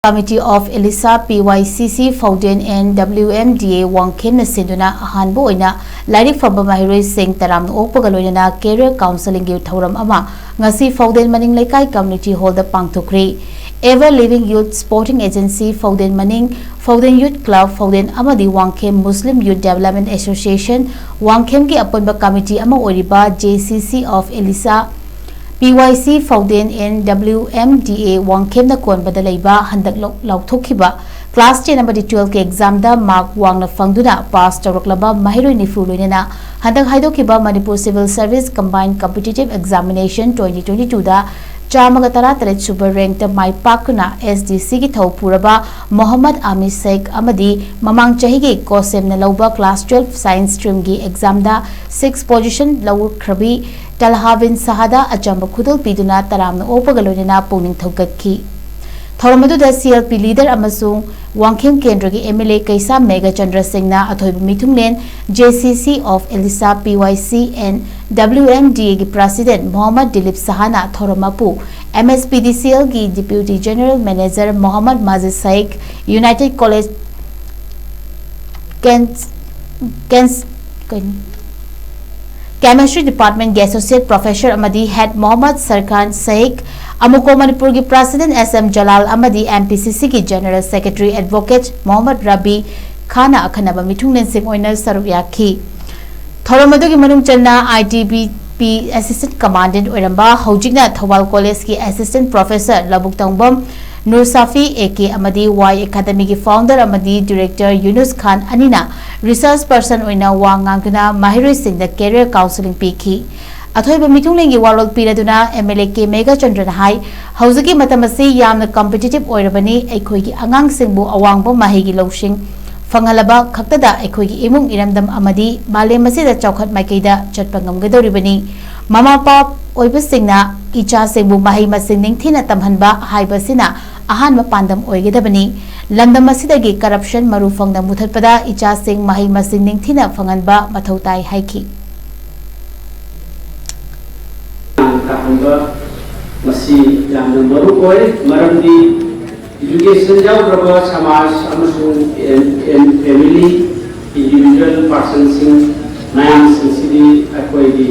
Committee of Elysa PYCC Phouden Wmda Wangkhem Sinduna Ahanba Oina Lairik FABA MAHEIROI Sing TARAMNA OKPAGA LOINANA Career Counseling gi THOURAM ama ngasi Phouden Maning LEIKAI Community Hall da PANGTHOKKHRE Ever Living Youth Sporting Agency Phouden Maning Phouden Youth Club Phouden amadi Wangkhem Muslim Youth Development Association Wangkhem gi apunba committee ama oriba JCC of Elysa PYC Phouden Wmda Wangkhem na kon badalaiba handak lauthokhiba class 10 number 12 ke exam da mark wangna fangduna pass tawraklaba MAHEIROI nifu loinana handak haidokhiba Manipur Civil Service Combined Competitive Examination 2022 da Chamaga Taratare super ranked mai pakuna SDC ki thau puraba Mohammad Ami Sheikh amadi mamang chahi gi kosem na lauba class 12 science stream gi exam da 6 position law khrabi Talhavin Sahada Achamba Kudal Piduna Taramna OKPAGA LOINANA Puning Thokakhi THOURAM da CLP leader amasung Wangkhem Kendra gi MLA Kaisa Mega Chandra Singh na athoiba mithunglen JCC of Elysa PYC and WMDA gi President Mohammad Dilip Sahana Thouramapu MSPDCL gi Deputy General Manager Mohammad Mazid Sheikh United College Chemistry Department ge Associate Professor amadi Head Mohammad Sarkhan Sheikh Amuko Manipur gi President SM Jalal amadi MPCC gi General Secretary Advocate Mohammad Rabi Khana akhanaba mithunglen sing oina saruk yakhi THOURAM gi manung channa ITBP Assistant Commandant oiramba hojikna Thawal College ki Assistant Professor Labuk Tangbam Nur Safi AK amadi Y Academy ki Founder amadi Director Yunus Khan anina Research Person oina wangangna MAHEIROI sing the Career Counseling Piki Athoiba mitunglengi warol piraduna MLA K Mega Chandra hai hauzaki matamasi yamna competitive oirabani aikoi gi angang singbu awangbo mahi gi lowsing fangalaba khaktada aikoi gi imung iramdam amadi malem masida chawkhat maikaida chatpa ngamgadoribani mama pa oiba singna icha singbu mahi masing ningthina tamhanba haibasina ahanba pandam oigedabani lamdam masidagi corruption maru fangna muthatpada icha sing mahi masing ningthina fanganba mathautai haiki masi yang baru koi maramdi education jauh berapa samaj amasung family individual person sing mayang sing sidi akoi di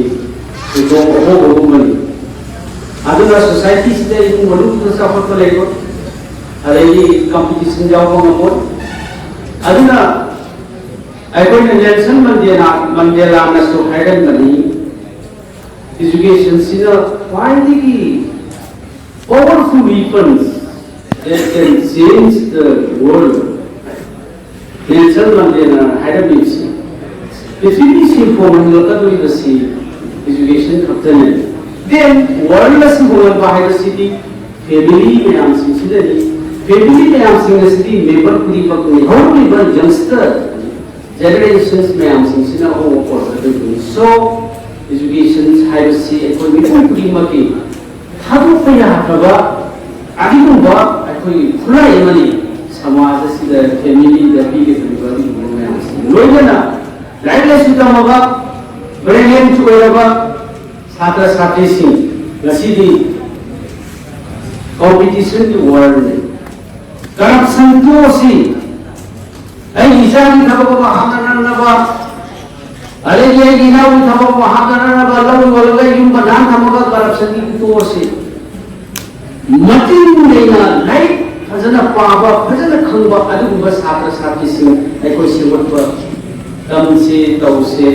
itu obo mani aduna society sida itu baru kita support lego ada ini competition jauh ngapot aduna akoi Nelson Mandela na so hidden mani education is a widely powerful weapons that can change the world. Nelson Mandela had a mission. If it is important to the education obtained, then world lesson by the city, family may am family may am city, neighbor how even youngster generations may am so education hierarchy ekoi mitoi pudimaki thadu paya haba agimba ekoi khulai mani samaj asida family da pige pudibadi loinana lailai sudamaga brilliant choiraba chhatra chhatri sing gasidi competition ki world corruption to si ai isani thabo ba hamana ba अरे ये गिना उन थमो वहाँ करना ना बालों बोलोगे यूं बदान थमो का करप्शन की तो से मतीन लेना लाइक फजना पावा फजना खंबा अदु बस आकर साथ किसी एक कोई सिमट पर कम से तो से